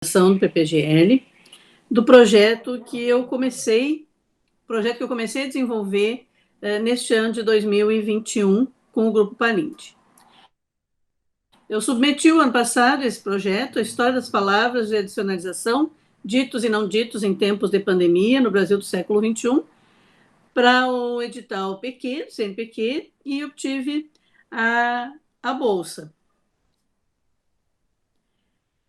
do PPGL, do projeto que eu comecei a desenvolver neste ano de 2021 com o Grupo Palinde. Eu submeti o ano passado esse projeto, a História das Palavras de Adicionalização, ditos e não ditos em tempos de pandemia no Brasil do século XXI, para o edital PQ, CNPq, e obtive a bolsa.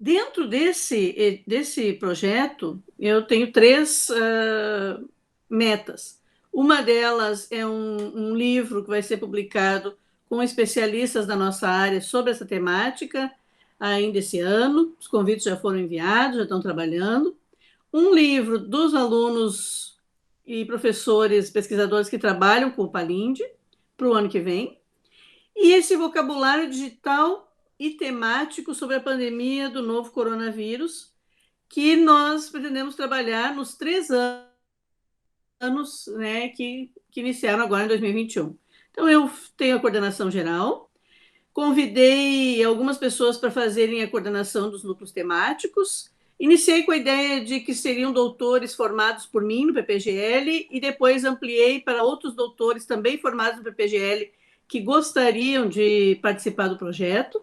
Dentro desse projeto, eu tenho três metas. Uma delas é um livro que vai ser publicado com especialistas da nossa área sobre essa temática ainda esse ano. Os convites já foram enviados, já estão trabalhando. Um livro dos alunos e professores, pesquisadores que trabalham com o Palinde para o ano que vem. E esse vocabulário digital e temático sobre a pandemia do novo coronavírus, que nós pretendemos trabalhar nos 3 anos, né, que iniciaram agora em 2021. Então, eu tenho a coordenação geral, convidei algumas pessoas para fazerem a coordenação dos núcleos temáticos, iniciei com a ideia de que seriam doutores formados por mim no PPGL e depois ampliei para outros doutores também formados no PPGL que gostariam de participar do projeto.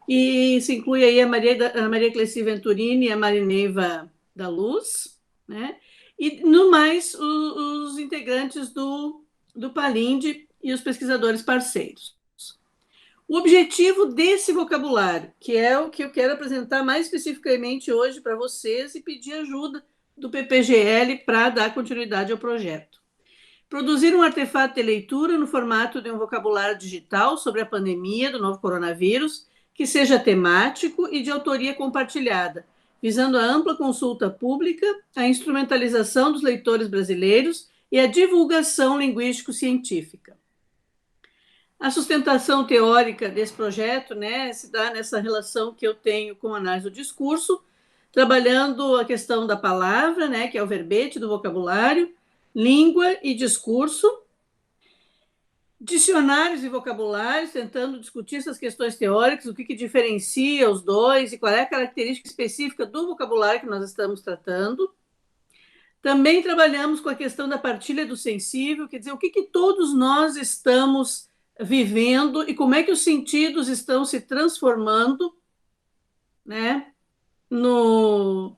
E se inclui aí a Maria Cleci Venturini e a Marineiva da Luz, né? E, no mais, os integrantes do Palinde e os pesquisadores parceiros. O objetivo desse vocabulário, que é o que eu quero apresentar mais especificamente hoje para vocês e pedir ajuda do PPGL para dar continuidade ao projeto. Produzir um artefato de leitura no formato de um vocabulário digital sobre a pandemia do novo coronavírus, que seja temático e de autoria compartilhada, visando a ampla consulta pública, a instrumentalização dos leitores brasileiros e a divulgação linguístico-científica. A sustentação teórica desse projeto, né, se dá nessa relação que eu tenho com a análise do discurso, trabalhando a questão da palavra, né, que é o verbete do vocabulário, língua e discurso, dicionários e vocabulários, tentando discutir essas questões teóricas, o que diferencia os dois e qual é a característica específica do vocabulário que nós estamos tratando. Também trabalhamos com a questão da partilha do sensível, quer dizer, o que todos nós estamos vivendo e como é que os sentidos estão se transformando, né, no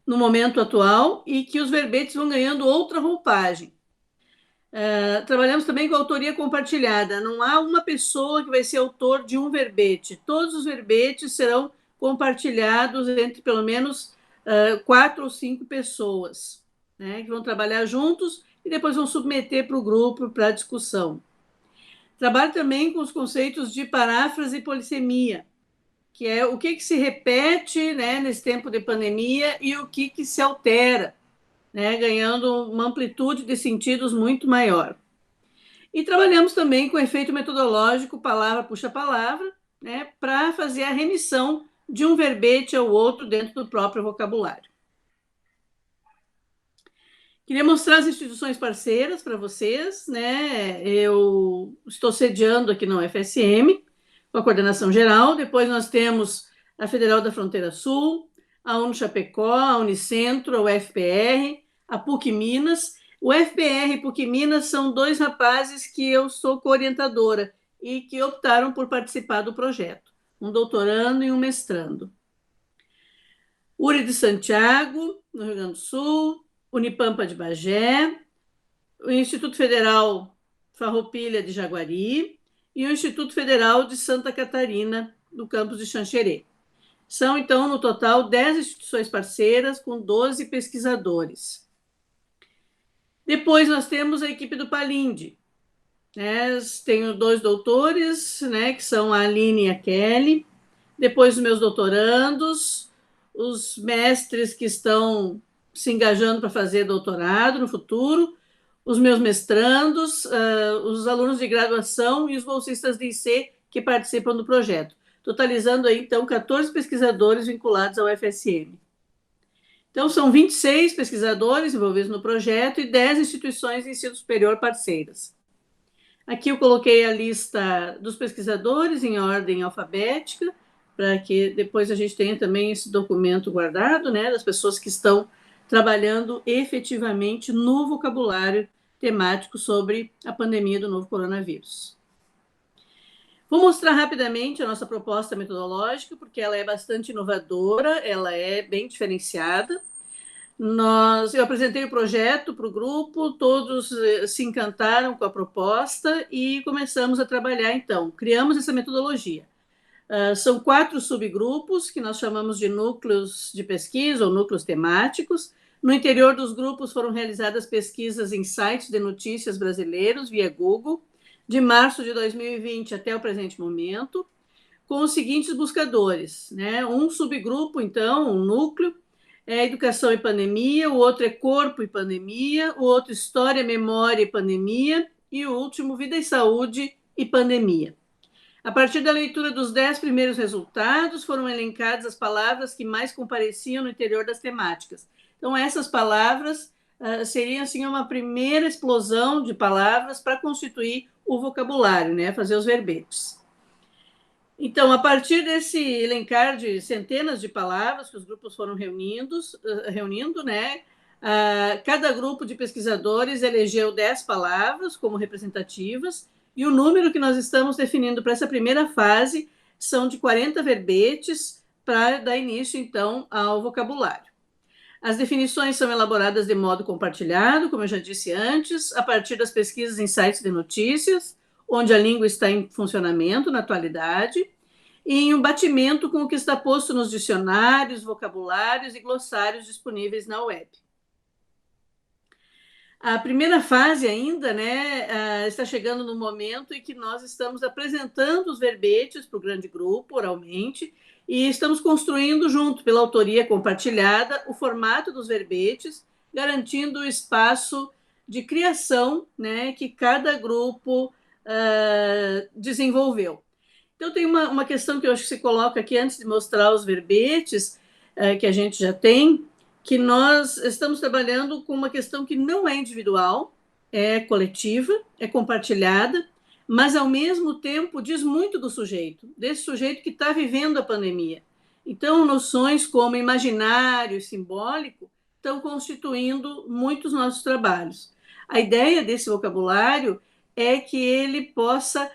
momento atual e que os verbetes vão ganhando outra roupagem. Trabalhamos também com a autoria compartilhada. Não há uma pessoa que vai ser autor de um verbete. Todos os verbetes serão compartilhados entre pelo menos 4 ou 5 pessoas, né, que vão trabalhar juntos e depois vão submeter para o grupo para discussão. Trabalho também com os conceitos de paráfrase e polissemia, que é o que se repete, né, nesse tempo de pandemia e o que se altera, né, ganhando uma amplitude de sentidos muito maior. E trabalhamos também com efeito metodológico, palavra puxa palavra, né, para fazer a remissão de um verbete ao outro dentro do próprio vocabulário. Queria mostrar as instituições parceiras para vocês, né? Eu estou sediando aqui no UFSM, com a coordenação geral. Depois nós temos a Federal da Fronteira Sul, a Uno-Chapecó, a Unicentro, a UFPR, a PUC Minas. O FPR e PUC Minas são 2 rapazes que eu sou co-orientadora e que optaram por participar do projeto, um doutorando e um mestrando. URI de Santiago, no Rio Grande do Sul, Unipampa de Bagé, o Instituto Federal Farroupilha de Jaguari e o Instituto Federal de Santa Catarina, do campus de Xanxerê. São, então, no total, 10 instituições parceiras com 12 pesquisadores. Depois nós temos a equipe do Palinde. Tenho 2 doutores, né, que são a Aline e a Kelly. Depois os meus doutorandos, os mestres que estão se engajando para fazer doutorado no futuro, os meus mestrandos, os alunos de graduação e os bolsistas de IC que participam do projeto, totalizando aí, então, 14 pesquisadores vinculados ao FSM. Então, são 26 pesquisadores envolvidos no projeto e 10 instituições de ensino superior parceiras. Aqui eu coloquei a lista dos pesquisadores em ordem alfabética, para que depois a gente tenha também esse documento guardado, né, das pessoas que estão trabalhando efetivamente no vocabulário temático sobre a pandemia do novo coronavírus. Vou mostrar rapidamente a nossa proposta metodológica, porque ela é bastante inovadora, ela é bem diferenciada. Eu apresentei o projeto para o grupo, todos se encantaram com a proposta e começamos a trabalhar, então. Criamos essa metodologia. São 4 subgrupos, que nós chamamos de núcleos de pesquisa ou núcleos temáticos. No interior dos grupos foram realizadas pesquisas em sites de notícias brasileiros via Google, de março de 2020 até o presente momento, com os seguintes buscadores, né? Um subgrupo, então, um núcleo, é educação e pandemia, o outro é corpo e pandemia, o outro história, memória e pandemia, e o último vida e saúde e pandemia. A partir da leitura dos 10 primeiros resultados, foram elencadas as palavras que mais compareciam no interior das temáticas. Então, essas palavras seriam assim, uma primeira explosão de palavras para constituir o vocabulário, né? Fazer os verbetes. Então, a partir desse elencar de centenas de palavras que os grupos foram reunindo, né? Cada grupo de pesquisadores elegeu 10 palavras como representativas, e o número que nós estamos definindo para essa primeira fase são de 40 verbetes para dar início, então, ao vocabulário. As definições são elaboradas de modo compartilhado, como eu já disse antes, a partir das pesquisas em sites de notícias, onde a língua está em funcionamento na atualidade, e em um batimento com o que está posto nos dicionários, vocabulários e glossários disponíveis na web. A primeira fase ainda, né, está chegando no momento em que nós estamos apresentando os verbetes para o grande grupo, oralmente, e estamos construindo junto, pela autoria compartilhada, o formato dos verbetes, garantindo o espaço de criação, né, que cada grupo desenvolveu. Então, tem uma questão que eu acho que se coloca aqui antes de mostrar os verbetes que a gente já tem, que nós estamos trabalhando com uma questão que não é individual, é coletiva, é compartilhada, mas, ao mesmo tempo, diz muito do sujeito, desse sujeito que está vivendo a pandemia. Então, noções como imaginário e simbólico estão constituindo muitos nossos trabalhos. A ideia desse vocabulário é que ele possa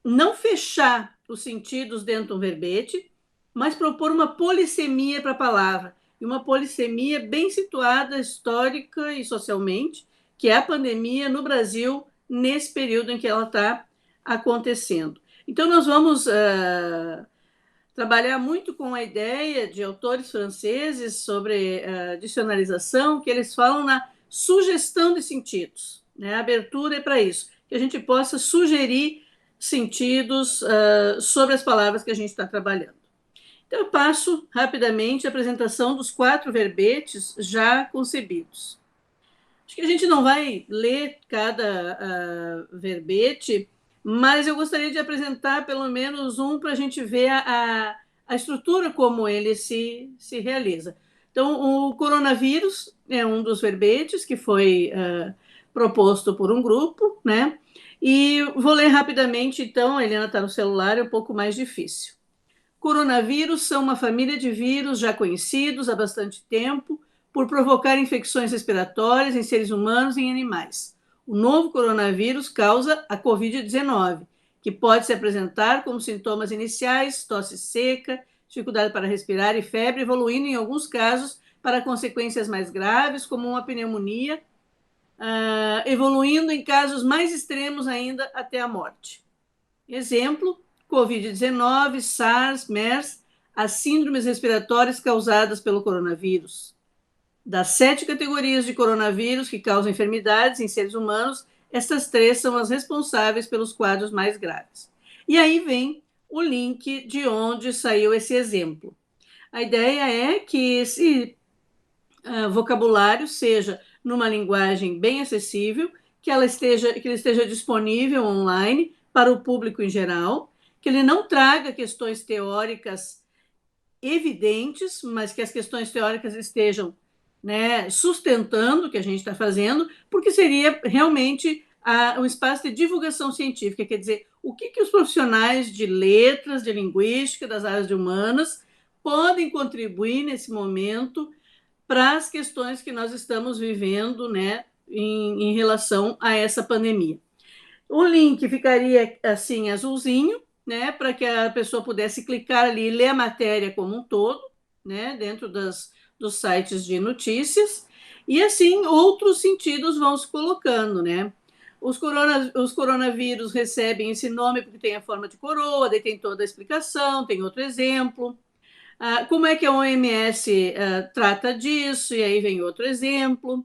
não fechar os sentidos dentro de um verbete, mas propor uma polissemia para a palavra, e uma polissemia bem situada histórica e socialmente, que é a pandemia no Brasil nesse período em que ela está acontecendo. Então, nós vamos trabalhar muito com a ideia de autores franceses sobre dicionarização, que eles falam na sugestão de sentidos, né? A abertura é para isso, que a gente possa sugerir sentidos sobre as palavras que a gente está trabalhando. Então, eu passo rapidamente a apresentação dos 4 verbetes já concebidos. Acho que a gente não vai ler cada verbete, mas eu gostaria de apresentar pelo menos um para a gente ver a estrutura como ele se realiza. Então, o coronavírus é um dos verbetes que foi proposto por um grupo, né? E vou ler rapidamente, então, a Helena está no celular, é um pouco mais difícil. Coronavírus são uma família de vírus já conhecidos há bastante tempo por provocar infecções respiratórias em seres humanos e em animais. O novo coronavírus causa a Covid-19, que pode se apresentar como sintomas iniciais, tosse seca, dificuldade para respirar e febre, evoluindo em alguns casos para consequências mais graves, como uma pneumonia, evoluindo em casos mais extremos ainda até a morte. Exemplo: Covid-19, SARS, MERS, as síndromes respiratórias causadas pelo coronavírus. Das 7 categorias de coronavírus que causam enfermidades em seres humanos, essas 3 são as responsáveis pelos quadros mais graves. E aí vem o link de onde saiu esse exemplo. A ideia é que esse vocabulário seja numa linguagem bem acessível, que ele esteja disponível online para o público em geral, que ele não traga questões teóricas evidentes, mas que as questões teóricas estejam, né, sustentando o que a gente está fazendo, porque seria realmente um espaço de divulgação científica, quer dizer, o que os profissionais de letras, de linguística, das áreas de humanas podem contribuir nesse momento para as questões que nós estamos vivendo, né, em relação a essa pandemia. O link ficaria assim, azulzinho, né, para que a pessoa pudesse clicar ali e ler a matéria como um todo, né, dentro dos sites de notícias, e assim outros sentidos vão se colocando, né? Os coronavírus recebem esse nome porque tem a forma de coroa, daí tem toda a explicação, tem outro exemplo. Como é que a OMS trata disso? E aí vem outro exemplo.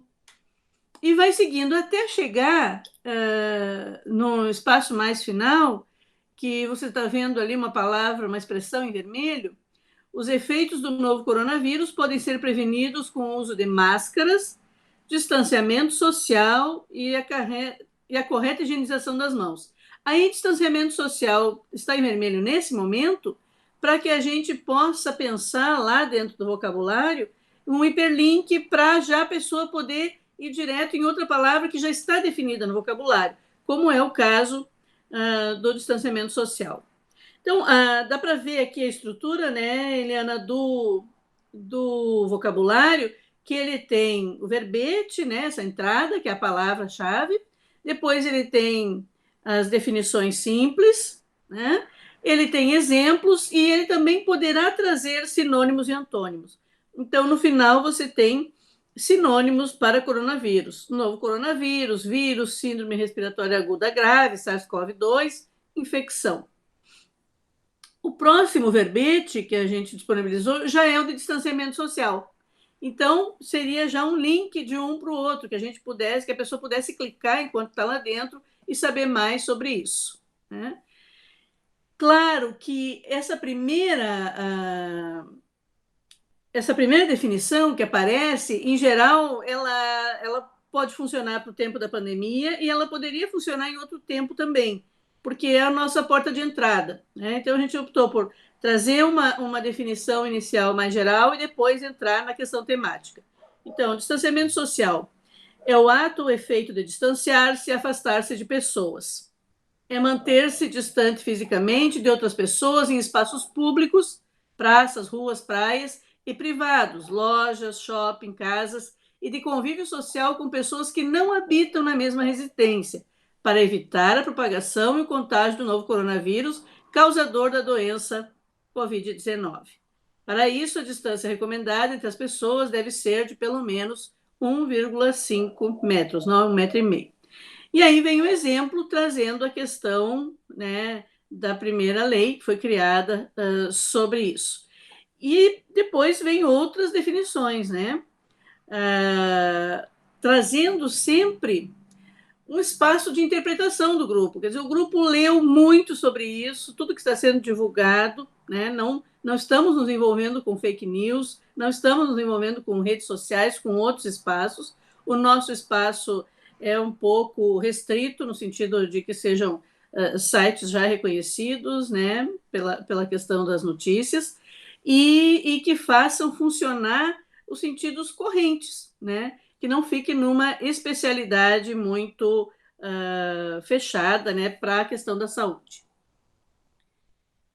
E vai seguindo até chegar no espaço mais final, que você está vendo ali uma palavra, uma expressão em vermelho. Os efeitos do novo coronavírus podem ser prevenidos com o uso de máscaras, distanciamento social e a correta higienização das mãos. Aí, distanciamento social está em vermelho nesse momento, para que a gente possa pensar lá dentro do vocabulário um hiperlink para já a pessoa poder ir direto em outra palavra que já está definida no vocabulário, como é o caso do distanciamento social. Então, dá para ver aqui a estrutura, né, Eliana, do vocabulário, que ele tem o verbete, né, essa entrada, que é a palavra-chave, depois ele tem as definições simples, né, ele tem exemplos e ele também poderá trazer sinônimos e antônimos. Então, no final, você tem sinônimos para coronavírus. Novo coronavírus, vírus, síndrome respiratória aguda grave, SARS-CoV-2, infecção. O próximo verbete que a gente disponibilizou já é o de distanciamento social. Então, seria já um link de um para o outro, que a pessoa pudesse clicar enquanto está lá dentro e saber mais sobre isso, né? Claro que essa primeira definição que aparece, em geral, ela pode funcionar para o tempo da pandemia e ela poderia funcionar em outro tempo também, porque é a nossa porta de entrada, né? Então, a gente optou por trazer uma definição inicial mais geral e depois entrar na questão temática. Então, distanciamento social é o ato ou efeito de distanciar-se e afastar-se de pessoas. É manter-se distante fisicamente de outras pessoas em espaços públicos, praças, ruas, praias e privados, lojas, shopping, casas, e de convívio social com pessoas que não habitam na mesma residência, para evitar a propagação e o contágio do novo coronavírus, causador da doença Covid-19. Para isso, a distância recomendada entre as pessoas deve ser de pelo menos 1,5 metros, não 1,5 metro. E aí vem o exemplo trazendo a questão, né, da primeira lei que foi criada sobre isso. E depois vem outras definições, né? Trazendo sempre um espaço de interpretação do grupo. Quer dizer, o grupo leu muito sobre isso, tudo que está sendo divulgado, né? Não estamos nos envolvendo com fake news, não estamos nos envolvendo com redes sociais, com outros espaços. O nosso espaço é um pouco restrito, no sentido de que sejam sites já reconhecidos, né, pela questão das notícias, e que façam funcionar os sentidos correntes, né? Que não fique numa especialidade muito fechada, né, para a questão da saúde.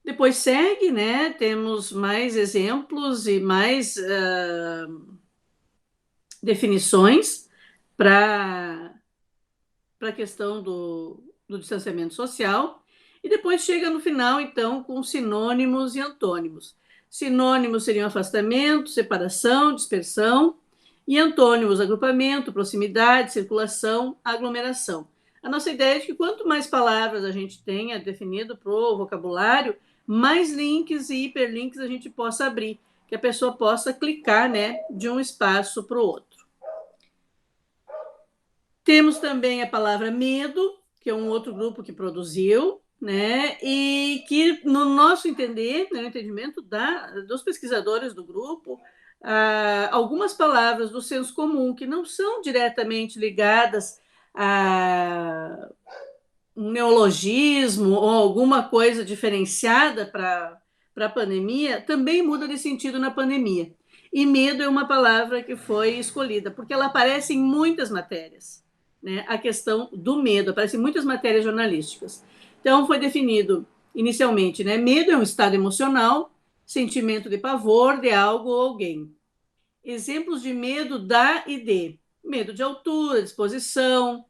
Depois segue, né, temos mais exemplos e mais definições para a questão do distanciamento social. E depois chega no final, então, com sinônimos e antônimos. Sinônimos seriam afastamento, separação, dispersão, e antônimos, agrupamento, proximidade, circulação, aglomeração. A nossa ideia é de que quanto mais palavras a gente tenha definido para o vocabulário, mais links e hiperlinks a gente possa abrir, que a pessoa possa clicar, né, de um espaço para o outro. Temos também a palavra medo, que é um outro grupo que produziu, né, e que, no nosso entender, no entendimento dos pesquisadores do grupo, algumas palavras do senso comum que não são diretamente ligadas a um neologismo ou alguma coisa diferenciada para a pandemia, também muda de sentido na pandemia. E medo é uma palavra que foi escolhida, porque ela aparece em muitas matérias, né? A questão do medo, aparece em muitas matérias jornalísticas. Então, foi definido inicialmente, né? Medo é um estado emocional, sentimento de pavor de algo ou alguém. Exemplos de medo da e de: medo de altura, de exposição,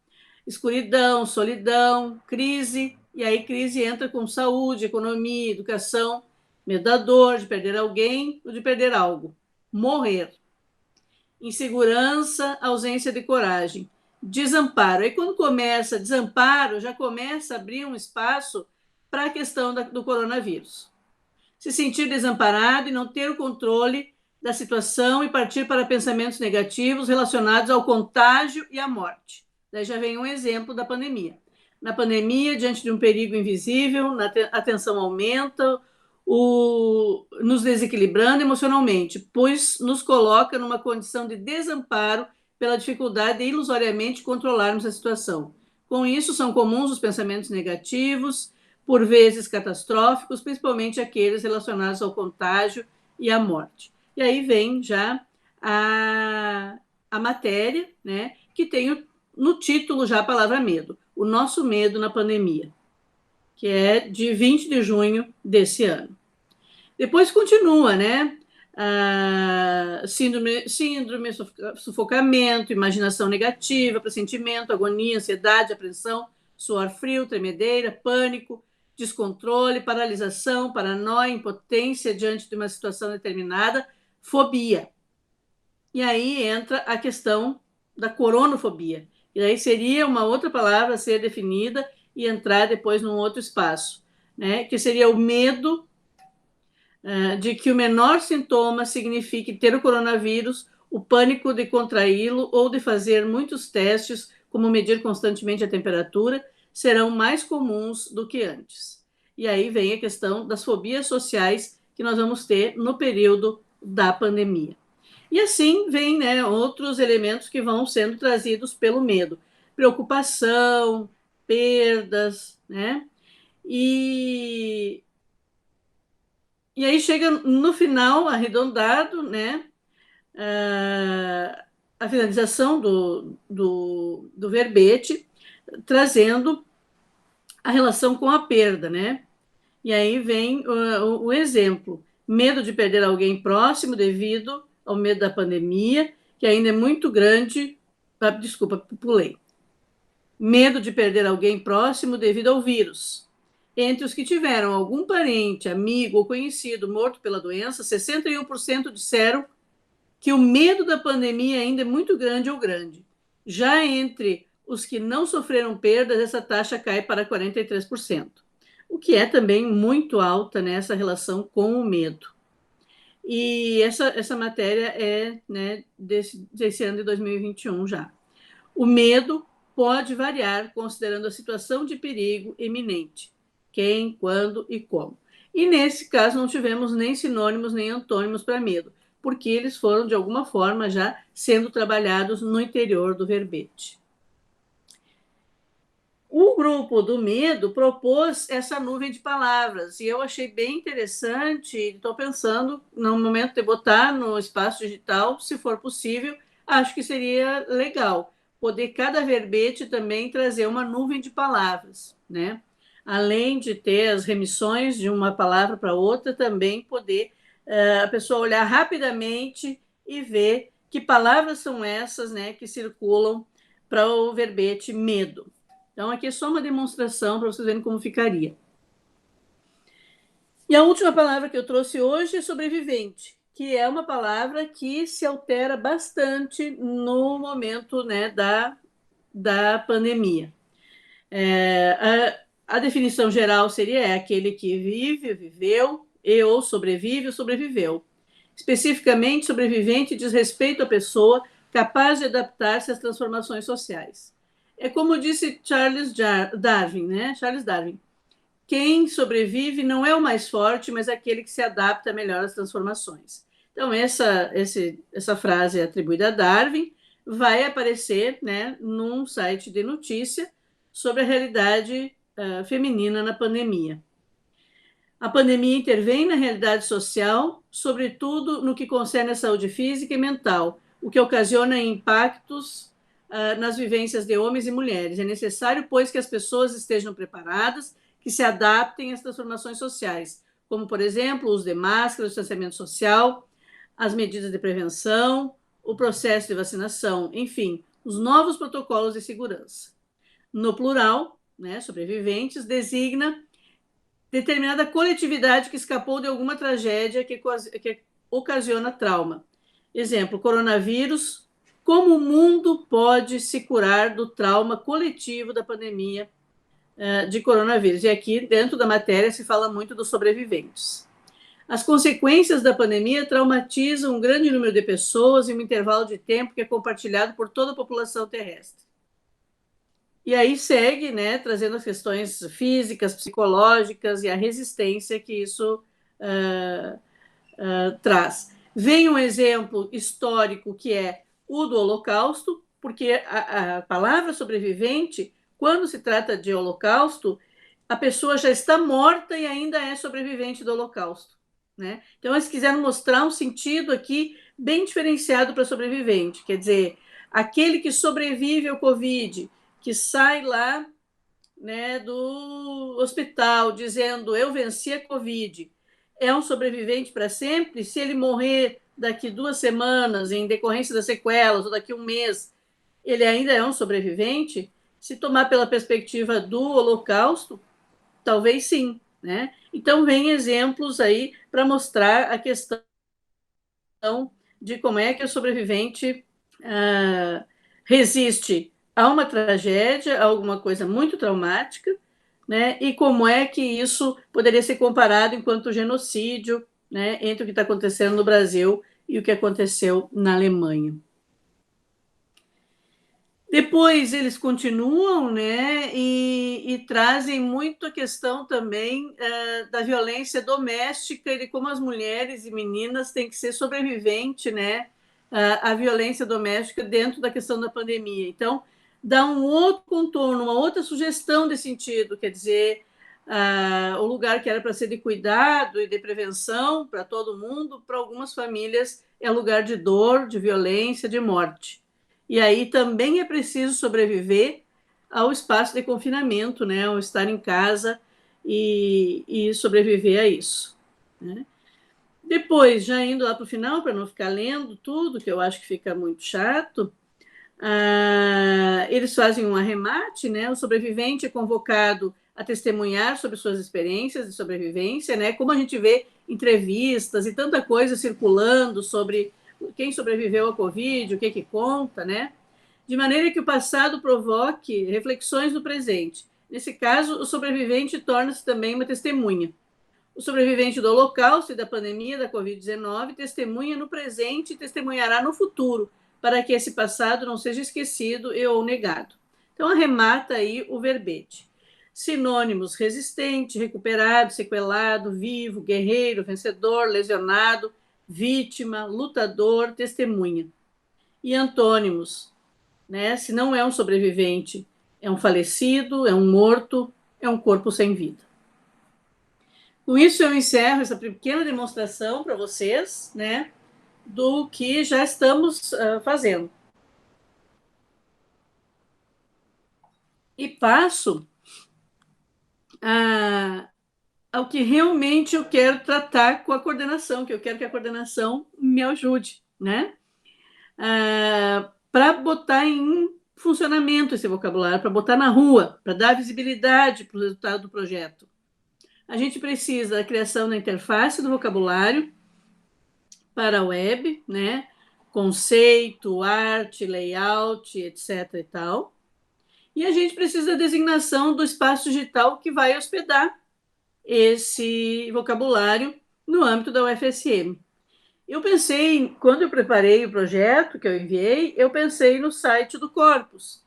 escuridão, solidão, crise, e aí crise entra com saúde, economia, educação, medo da dor, de perder alguém ou de perder algo, morrer, insegurança, ausência de coragem, desamparo. Aí quando começa desamparo, já começa a abrir um espaço para a questão do coronavírus. Se sentir desamparado e não ter o controle da situação e partir para pensamentos negativos relacionados ao contágio e à morte. Daí já vem um exemplo da pandemia. Na pandemia, diante de um perigo invisível, a tensão aumenta, nos desequilibrando emocionalmente, pois nos coloca numa condição de desamparo pela dificuldade de ilusoriamente controlarmos a situação. Com isso, são comuns os pensamentos negativos, por vezes catastróficos, principalmente aqueles relacionados ao contágio e à morte. E aí vem já a matéria, né, que tem no título já a palavra medo, o nosso medo na pandemia, que é de 20 de junho desse ano. Depois continua, né? Síndrome, sufocamento, imaginação negativa, pressentimento, agonia, ansiedade, apreensão, suor frio, tremedeira, pânico, descontrole, paralisação, paranoia, impotência diante de uma situação determinada, fobia. E aí entra a questão da coronofobia. E aí seria uma outra palavra a ser definida e entrar depois num outro espaço, né? Que seria o medo de que o menor sintoma signifique ter o coronavírus, o pânico de contraí-lo ou de fazer muitos testes, como medir constantemente a temperatura, serão mais comuns do que antes. E aí vem a questão das fobias sociais que nós vamos ter no período da pandemia. E assim vem, né, outros elementos que vão sendo trazidos pelo medo. Preocupação, perdas, né? E aí chega no final, arredondado, né? A finalização do verbete, trazendo a relação com a perda, né? E aí vem o exemplo: medo de perder alguém próximo devido ao medo da pandemia, que ainda é muito grande. Desculpa, pulei. Medo de perder alguém próximo devido ao vírus. Entre os que tiveram algum parente, amigo ou conhecido morto pela doença, 61% disseram que o medo da pandemia ainda é muito grande ou grande. Já entre os que não sofreram perdas, essa taxa cai para 43%, o que é também muito alta nessa relação com o medo. E essa matéria é, né, desse ano de 2021 já. O medo pode variar considerando a situação de perigo iminente, quem, quando e como. E nesse caso não tivemos nem sinônimos nem antônimos para medo, porque eles foram de alguma forma já sendo trabalhados no interior do verbete. O grupo do medo propôs essa nuvem de palavras e eu achei bem interessante. Estou pensando no momento de botar no espaço digital, se for possível, acho que seria legal poder cada verbete também trazer uma nuvem de palavras, né? Além de ter as remissões de uma palavra para outra, também poder a pessoa olhar rapidamente e ver que palavras são essas, né, que circulam para o verbete medo. Então, aqui é só uma demonstração para vocês verem como ficaria. E a última palavra que eu trouxe hoje é sobrevivente, que é uma palavra que se altera bastante no momento, né, da pandemia. A definição geral seria aquele que vive, viveu, e ou sobrevive ou sobreviveu. Especificamente, sobrevivente diz respeito à pessoa capaz de adaptar-se às transformações sociais. É como disse Charles Darwin, né? Charles Darwin. Quem sobrevive não é o mais forte, mas aquele que se adapta melhor às transformações. Então, essa frase atribuída a Darwin vai aparecer, né, num site de notícia sobre a realidade feminina na pandemia. A pandemia intervém na realidade social, sobretudo no que concerne à saúde física e mental, o que ocasiona impactos nas vivências de homens e mulheres. É necessário, pois, que as pessoas estejam preparadas, que se adaptem às transformações sociais, como, por exemplo, o uso de máscara, o distanciamento social, as medidas de prevenção, o processo de vacinação, enfim, os novos protocolos de segurança. No plural, né, sobreviventes, designa determinada coletividade que escapou de alguma tragédia que ocasiona trauma. Exemplo, coronavírus. Como o mundo pode se curar do trauma coletivo da pandemia de coronavírus? E aqui, dentro da matéria, se fala muito dos sobreviventes. As consequências da pandemia traumatizam um grande número de pessoas em um intervalo de tempo que é compartilhado por toda a população terrestre. E aí segue, né, trazendo as questões físicas, psicológicas e a resistência que isso traz. Vem um exemplo histórico que é o do Holocausto, porque a palavra sobrevivente, quando se trata de Holocausto, a pessoa já está morta e ainda é sobrevivente do Holocausto, né? Então, eles quiseram mostrar um sentido aqui bem diferenciado para sobrevivente, quer dizer, aquele que sobrevive ao Covid, que sai lá, né, do hospital dizendo eu venci a Covid, é um sobrevivente para sempre? Se ele morrer daqui 2 semanas em decorrência das sequelas ou daqui 1 mês, ele ainda é um sobrevivente? Se tomar pela perspectiva do Holocausto, talvez sim, né? Então, vem exemplos aí para mostrar a questão de como é que o sobrevivente resiste a uma tragédia, a alguma coisa muito traumática, né? E como é que isso poderia ser comparado enquanto genocídio, né, entre o que está acontecendo no Brasil e o que aconteceu na Alemanha. Depois eles continuam, né, e trazem muito a questão também da violência doméstica e de como as mulheres e meninas têm que ser sobreviventes, né, à violência doméstica dentro da questão da pandemia. Então, dá um outro contorno, uma outra sugestão de sentido, quer dizer, o lugar que era para ser de cuidado e de prevenção para todo mundo, para algumas famílias é lugar de dor, de violência, de morte. E aí também é preciso sobreviver ao espaço de confinamento, né? Ao estar em casa e sobreviver a isso, né? Depois, já indo lá para o final, para não ficar lendo tudo, que eu acho que fica muito chato, eles fazem um arremate, né? O sobrevivente é convocado a testemunhar sobre suas experiências de sobrevivência, né? Como a gente vê entrevistas e tanta coisa circulando sobre quem sobreviveu à Covid, o que conta, né? De maneira que o passado provoque reflexões do presente. Nesse caso, o sobrevivente torna-se também uma testemunha. O sobrevivente do Holocausto e da pandemia da Covid-19 testemunha no presente e testemunhará no futuro, para que esse passado não seja esquecido e ou negado. Então, arremata aí o verbete. Sinônimos: resistente, recuperado, sequelado, vivo, guerreiro, vencedor, lesionado, vítima, lutador, testemunha. E antônimos, né? Se não é um sobrevivente, é um falecido, é um morto, é um corpo sem vida. Com isso, eu encerro essa pequena demonstração para vocês, né, do que já estamos fazendo. E passo ao que realmente eu quero tratar com a coordenação, que eu quero que a coordenação me ajude, né? Para botar em funcionamento esse vocabulário, para botar na rua, para dar visibilidade para o resultado do projeto. A gente precisa da criação da interface do vocabulário para a web, né? Conceito, arte, layout, etc. e tal. E a gente precisa da designação do espaço digital que vai hospedar esse vocabulário no âmbito da UFSM. Eu pensei, quando eu preparei o projeto que eu enviei, eu pensei no site do Corpus.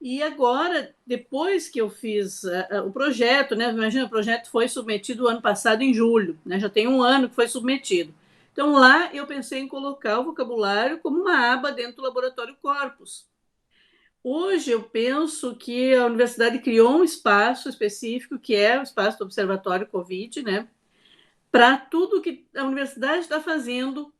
E agora, depois que eu fiz o projeto, né? Imagina, o projeto foi submetido ano passado em julho, né? Já tem 1 ano que foi submetido. Então, lá eu pensei em colocar o vocabulário como uma aba dentro do Laboratório Corpus. Hoje eu penso que a universidade criou um espaço específico, que é o espaço do Observatório Covid, né? Para tudo que a universidade está fazendo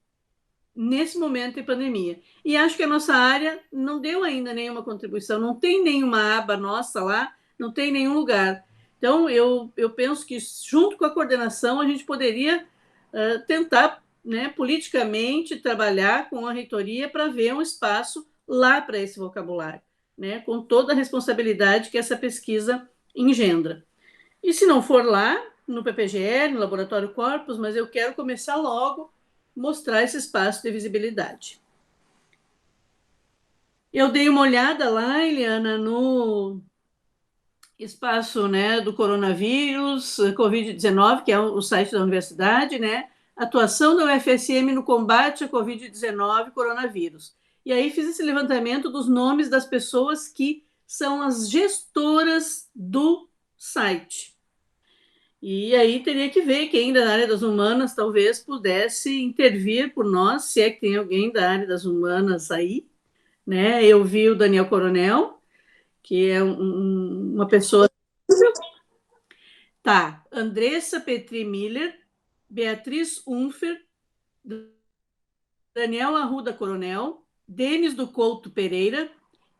nesse momento de pandemia. E acho que a nossa área não deu ainda nenhuma contribuição, não tem nenhuma aba nossa lá, não tem nenhum lugar. Então, eu penso que, junto com a coordenação, a gente poderia tentar, né, politicamente, trabalhar com a reitoria para ver um espaço lá para esse vocabulário, né, com toda a responsabilidade que essa pesquisa engendra. E se não for lá, no PPGL, no Laboratório Corpus, mas eu quero começar logo mostrar esse espaço de visibilidade. Eu dei uma olhada lá, Eliana, no espaço, né, do coronavírus, Covid-19, que é o site da universidade, né, atuação da UFSM no combate à Covid-19 coronavírus. E aí fiz esse levantamento dos nomes das pessoas que são as gestoras do site. E aí teria que ver quem da área das humanas talvez pudesse intervir por nós, se é que tem alguém da área das humanas aí, né? Eu vi o Daniel Coronel, que é uma pessoa. Tá, Andressa Petri Miller, Beatriz Unfer, Daniel Arruda Coronel, Denis do Couto Pereira,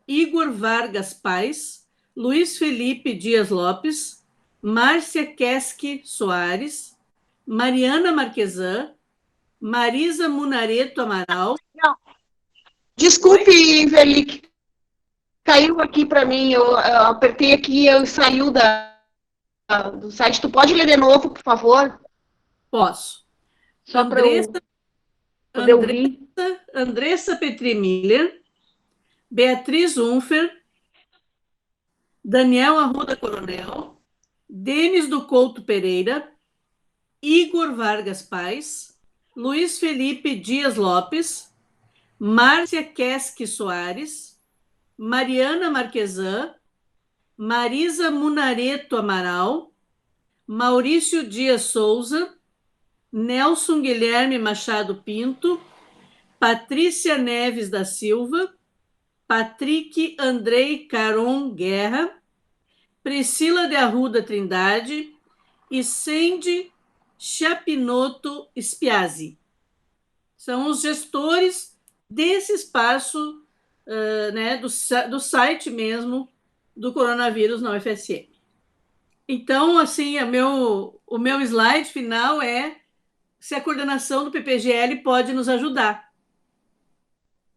Igor Vargas Paz, Luiz Felipe Dias Lopes, Márcia Kesque Soares, Mariana Marquesan, Marisa Munareto Amaral. Não. Desculpe, Verlic, caiu aqui para mim, eu apertei aqui e saiu do site. Tu pode ler de novo, por favor? Posso. Só para eu poder ouvir. Andressa Petri Miller, Beatriz Unfer, Daniel Arruda Coronel, Denis do Couto Pereira, Igor Vargas Paz, Luiz Felipe Dias Lopes, Márcia Kesque Soares, Mariana Marquesan, Marisa Munareto Amaral, Maurício Dias Souza, Nelson Guilherme Machado Pinto, Patrícia Neves da Silva, Patrick Andrei Caron Guerra, Priscila de Arruda Trindade e Sandy Chapinoto Spiazzi. São os gestores desse espaço, né, do site mesmo do coronavírus na UFSM. Então, assim, o meu slide final é se a coordenação do PPGL pode nos ajudar.